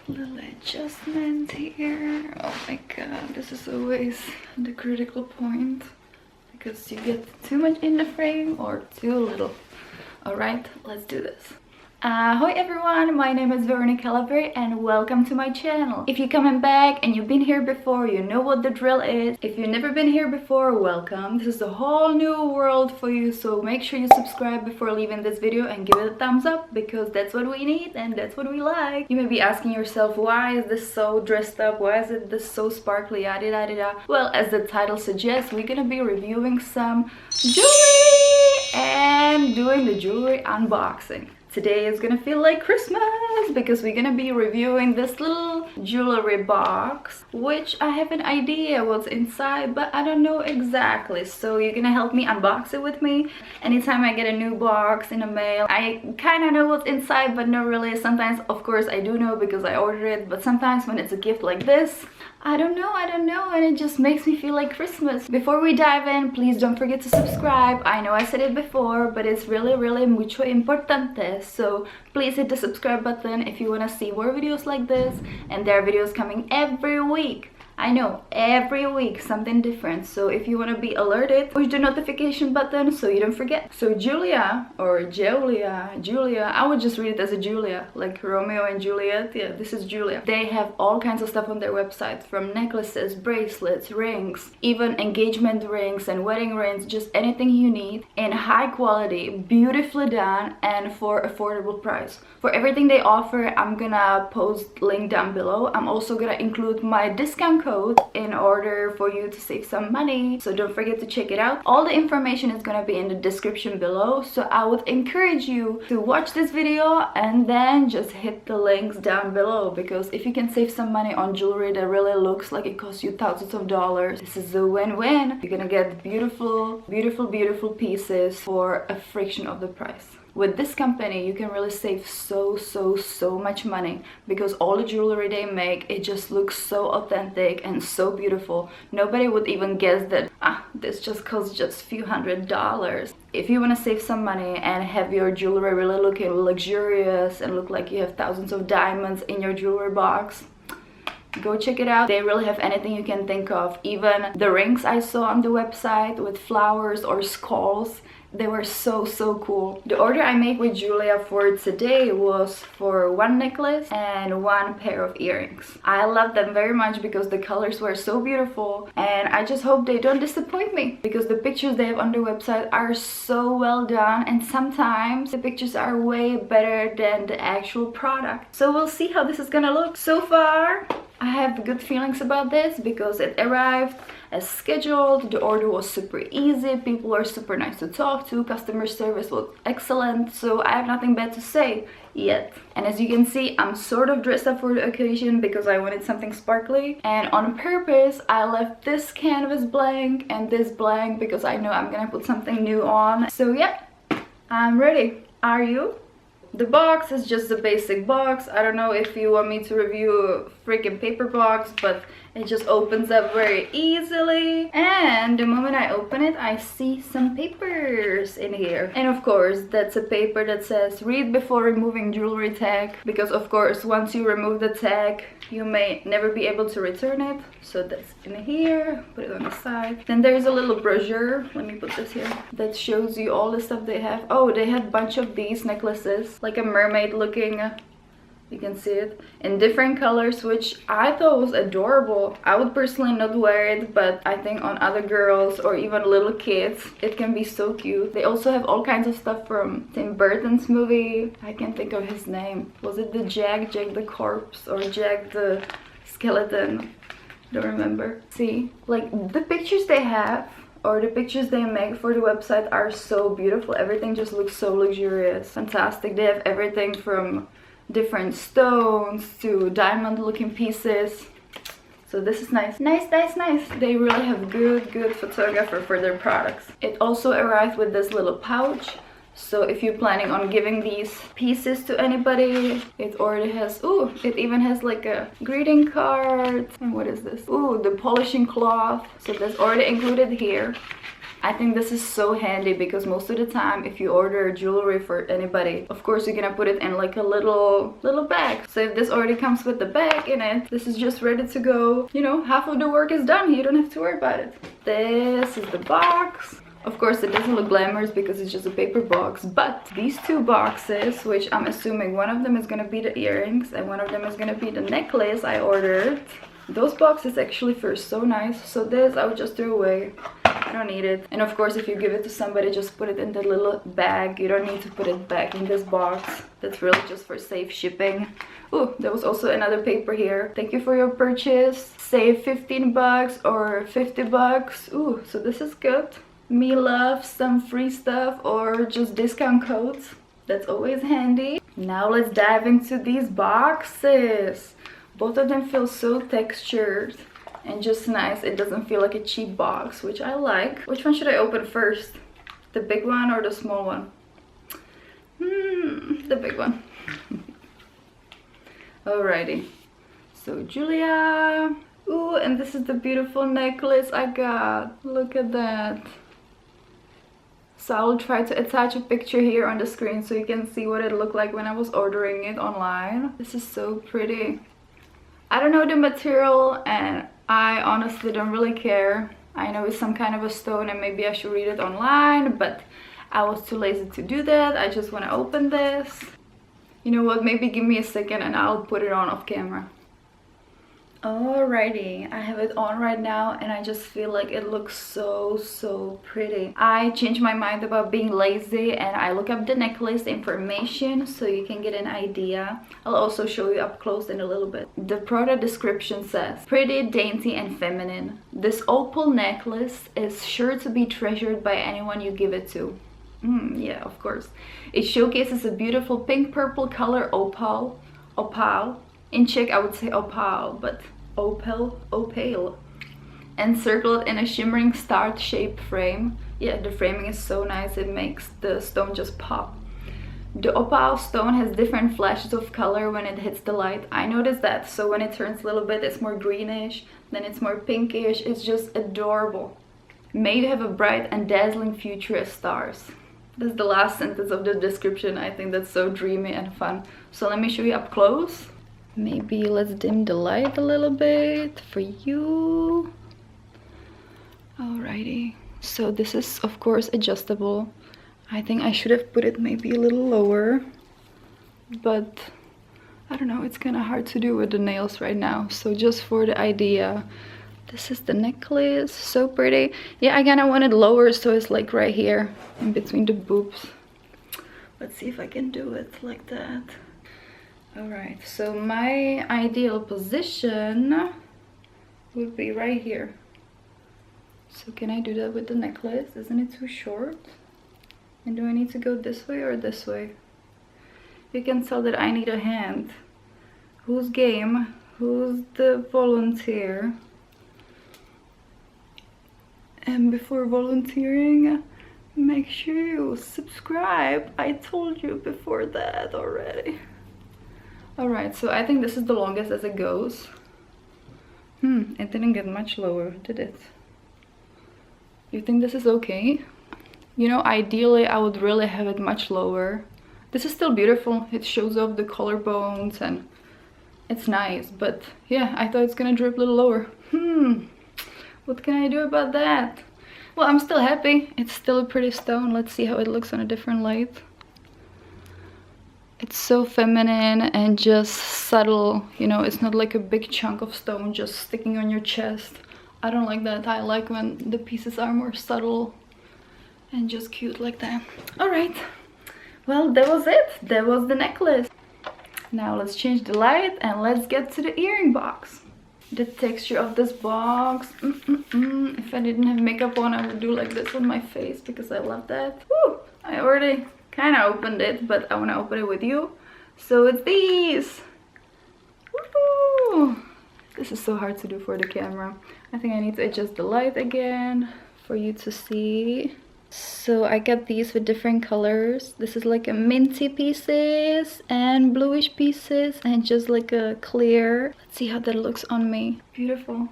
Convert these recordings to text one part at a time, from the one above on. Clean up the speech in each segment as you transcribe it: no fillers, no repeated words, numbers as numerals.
Little adjustment here. Oh my god, this is always the critical point because you get too much in the frame or too little. All right, let's do this. Hi everyone, my name is Veronica LaVery and welcome to my channel. If you're coming back and you've been here before, you know what the drill is. If you've never been here before, welcome. This is a whole new world for you, so make sure you subscribe before leaving this video and give it a thumbs up because that's what we need and that's what we like. You may be asking yourself, why is this so dressed up? Why is it this so sparkly? Yada yada yada. Well, as the title suggests, we're gonna be reviewing some jewelry and doing the jewelry unboxing. Today is gonna feel like Christmas because we're gonna be reviewing this little jewelry box, which I have an idea what's inside, but I don't know exactly. So you're gonna help me unbox it with me. Anytime I get a new box in the mail, I kind of know what's inside, but not really. Sometimes, of course, I do know because I ordered it, but sometimes when it's a gift like this, I don't know, and it just makes me feel like Christmas. Before we dive in, please don't forget to subscribe. I know I said it before, but it's really mucho importante. So please hit the subscribe button if you want to see more videos like this, and there are videos coming every week. I know, every week something different. So if you want to be alerted, push the notification button so you don't forget. So JEULIA or JEULIA, I would just read it as a Julia, like Romeo and Juliet. Yeah, this is JEULIA. They have all kinds of stuff on their website, from necklaces, bracelets, rings, even engagement rings and wedding rings, just anything you need in high quality, beautifully done, and for affordable price. For everything they offer, I'm gonna post link down below. I'm also gonna include my discount code in order for you to save some money, so don't forget to check it out. All the information is gonna be in the description below, so I would encourage you to watch this video and then just hit the links down below, because if you can save some money on jewelry that really looks like it costs you thousands of dollars, this is a win-win. You're gonna get beautiful pieces for a fraction of the price. With this company, you can really save so much money because all the jewelry they make, it just looks so authentic and so beautiful. Nobody would even guess that this just costs just a few $100s. If you want to save some money and have your jewelry really looking luxurious and look like you have thousands of diamonds in your jewelry box, go check it out. They really have anything you can think of. Even the rings I saw on the website with flowers or skulls, they were so cool. The order I made with JEULIA for today was for one necklace and one pair of earrings. I love them very much because the colors were so beautiful, and I just hope they don't disappoint me because the pictures they have on their website are so well done, and sometimes the pictures are way better than the actual product. So we'll see how this is gonna look. So far, I have good feelings about this because it arrived as scheduled. The order was super easy, people were super nice to talk to, customer service was excellent, so I have nothing bad to say yet. And as you can see, I'm sort of dressed up for the occasion because I wanted something sparkly, and on purpose I left this canvas blank and this blank because I know I'm gonna put something new on. So yeah, I'm ready. Are you? The box is just a basic box. I don't know if you want me to review a freaking paper box, but it just opens up very easily. And the moment I open it, I see some papers in here. And of course, that's a paper that says read before removing jewelry tag, because of course, once you remove the tag, you may never be able to return it. So that's in here, put it on the side. Then there's a little brochure, let me put this here, that shows you all the stuff they have. Oh, they have a bunch of these necklaces, like a mermaid looking, you can see it, in different colors, which I thought was adorable. I would personally not wear it, but I think on other girls or even little kids, it can be so cute. They also have all kinds of stuff from Tim Burton's movie. I can't think of his name. Was it the Jack the Corpse or Jack the Skeleton? Don't remember. See, like the pictures they have or the pictures they make for the website are so beautiful. Everything just looks so luxurious, fantastic. They have everything from different stones to diamond looking pieces. So this is nice. Nice. They really have good photographer for their products. It also arrived with this little pouch. So if you're planning on giving these pieces to anybody, it already has, ooh, it even has like a greeting card. And what is this? Ooh, the polishing cloth. So that's already included here. I think this is so handy because most of the time if you order jewelry for anybody, of course you're gonna put it in like a little bag. So if this already comes with the bag in it, this is just ready to go. You know, half of the work is done. You don't have to worry about it. This is the box. Of course it doesn't look glamorous because it's just a paper box, but these two boxes, which I'm assuming one of them is gonna be the earrings and one of them is gonna be the necklace I ordered. Those boxes actually feel so nice. So this I would just throw away. I don't need it. And of course if you give it to somebody, just put it in the little bag. You don't need to put it back in this box. That's really just for safe shipping. Oh, there was also another paper here. Thank you for your purchase. Save 15 bucks or 50 bucks. Ooh, so this is good. Me love some free stuff or just discount codes. That's always handy. Now let's dive into these boxes. Both of them feel so textured and just nice. It doesn't feel like a cheap box, which I like. Which one should I open first? The big one or the small one? The big one. Alrighty. So JEULIA. Ooh, and this is the beautiful necklace I got. Look at that. So I will try to attach a picture here on the screen so you can see what it looked like when I was ordering it online. This is so pretty. I don't know the material and I honestly don't really care. I know it's some kind of a stone and maybe I should read it online, but I was too lazy to do that. I just want to open this. You know what, maybe give me a second and I'll put it on off camera. Alrighty, I have it on right now and I just feel like it looks so pretty. I changed my mind about being lazy and I look up the necklace information so you can get an idea. I'll also show you up close in a little bit. The product description says, pretty, dainty and feminine. This opal necklace is sure to be treasured by anyone you give it to. Yeah, of course. It showcases a beautiful pink purple color opal. In Czech I would say opal, but opal. Encircled in a shimmering star-shaped frame. Yeah, the framing is so nice, it makes the stone just pop. The opal stone has different flashes of color when it hits the light. I noticed that. So when it turns a little bit, it's more greenish, then it's more pinkish. It's just adorable. May you have a bright and dazzling future as stars. That's the last sentence of the description. I think that's so dreamy and fun. So let me show you up close. Maybe let's dim the light a little bit for you. Alrighty. So this is of course adjustable. I think I should have put it maybe a little lower, but I don't know, it's kind of hard to do with the nails right now. So just for the idea, this is the necklace, so pretty. Yeah, I kind of want it lower so it's like right here in between the boobs. Let's see if I can do it like that. Alright, so my ideal position would be right here. So can I do that with the necklace? Isn't it too short? And do I need to go this way or this way? You can tell that I need a hand. Who's game? Who's the volunteer? And before volunteering, make sure you subscribe. I told you before that already. Alright, so I think this is the longest as it goes. It didn't get much lower, did it? You think this is okay? You know, ideally I would really have it much lower. This is still beautiful. It shows off the collarbones and it's nice, but yeah, I thought it's gonna drip a little lower. What can I do about that? Well, I'm still happy. It's still a pretty stone. Let's see how it looks on a different light. It's so feminine and just subtle, you know, it's not like a big chunk of stone just sticking on your chest. I don't like that. I like when the pieces are more subtle and just cute like that. Alright, well, that was it. That was the necklace. Now let's change the light and let's get to the earring box. The texture of this box. If I didn't have makeup on, I would do like this on my face because I love that. Woo! I already kind of opened it, but I want to open it with you. So it's these. Woo! This is so hard to do for the camera. I think I need to adjust the light again for you to see. So I got these with different colors. This is like a minty pieces and bluish pieces and just like a clear. Let's see how that looks on me. Beautiful.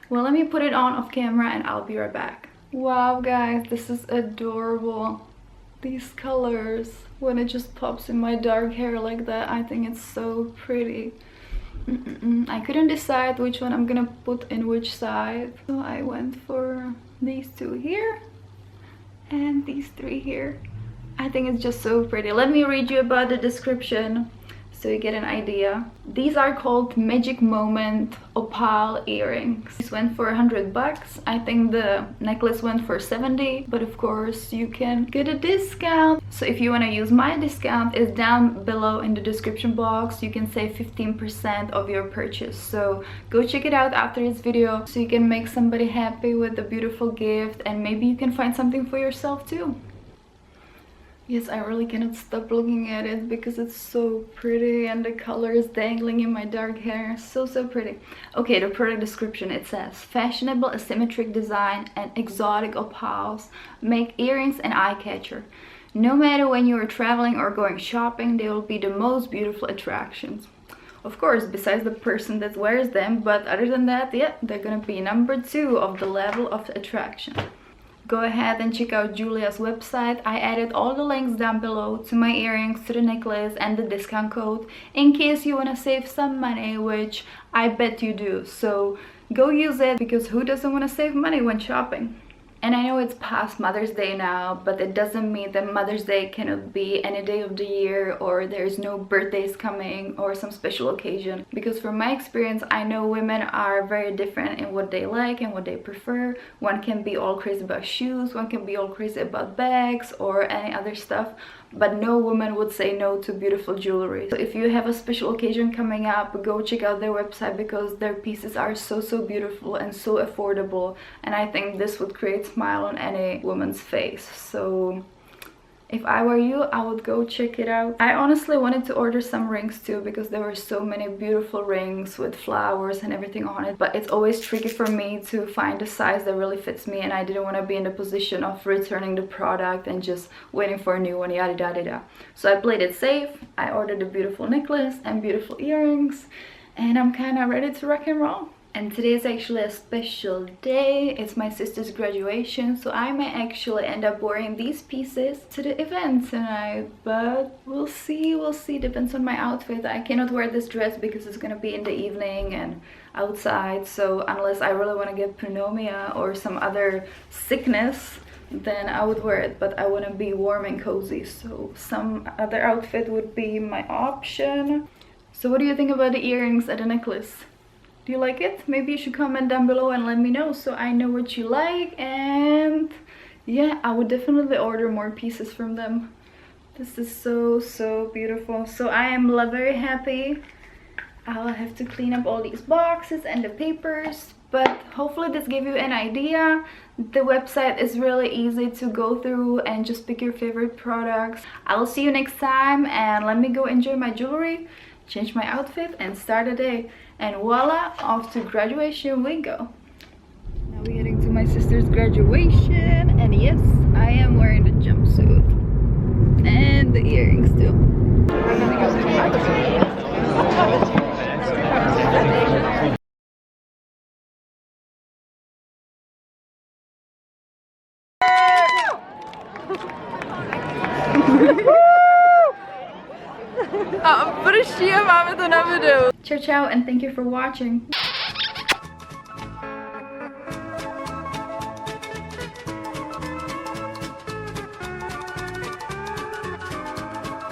Well, let me put it on off camera and I'll be right back. Wow guys, this is adorable. These colors, when it just pops in my dark hair like that, I think it's so pretty. I couldn't decide which one I'm gonna put in which side, so I went for these two here and these three here. I think it's just so pretty. Let me read you about the description so you get an idea. These are called Magic Moment Opal earrings. This went for 100 bucks. I think the necklace went for 70, but of course you can get a discount. So if you want to use my discount, it's down below in the description box. You can save 15% of your purchase. So go check it out after this video so you can make somebody happy with a beautiful gift, and maybe you can find something for yourself too. Yes, I really cannot stop looking at it because it's so pretty and the color is dangling in my dark hair. So pretty. Okay, the product description, it says fashionable asymmetric design and exotic opals make earrings an eye catcher. No matter when you are traveling or going shopping, they will be the most beautiful attractions. Of course, besides the person that wears them, but other than that, yeah, they're gonna be number 2 of the level of attraction. Go ahead and check out JEULIA's website. I added all the links down below to my earrings, to the necklace, and the discount code in case you want to save some money, which I bet you do. So go use it, because who doesn't want to save money when shopping? And I know it's past Mother's Day now, but it doesn't mean that Mother's Day cannot be any day of the year, or there's no birthdays coming or some special occasion. Because from my experience, I know women are very different in what they like and what they prefer. One can be all crazy about shoes, one can be all crazy about bags or any other stuff, but no woman would say no to beautiful jewelry. So if you have a special occasion coming up, go check out their website, because their pieces are so beautiful and so affordable, and I think this would create a smile on any woman's face. So if I were you, I would go check it out. I honestly wanted to order some rings too, because there were so many beautiful rings with flowers and everything on it, but it's always tricky for me to find a size that really fits me, and I didn't want to be in the position of returning the product and just waiting for a new one, yada yada yada. So I played it safe. I ordered a beautiful necklace and beautiful earrings, and I'm kind of ready to rock and roll. And today is actually a special day. It's my sister's graduation, so I may actually end up wearing these pieces to the event tonight, but we'll see, depends on my outfit. I cannot wear this dress because it's gonna be in the evening and outside, so unless I really want to get pneumonia or some other sickness, then I would wear it, but I want to be warm and cozy, so some other outfit would be my option. So what do you think about the earrings and the necklace? Do you like it? Maybe you should comment down below and let me know so I know what you like. And yeah, I would definitely order more pieces from them. This is so beautiful. So I am very happy. I'll have to clean up all these boxes and the papers, but hopefully this gave you an idea. The website is really easy to go through and just pick your favorite products. I'll see you next time, and let me go enjoy my jewelry, change my outfit, and start the day. And voila, off to graduation we go. Now we're heading to my sister's graduation, and yes, I am wearing the jumpsuit and the earrings too. A prší a máme to na videu. Ciao, ciao, and thank you for watching.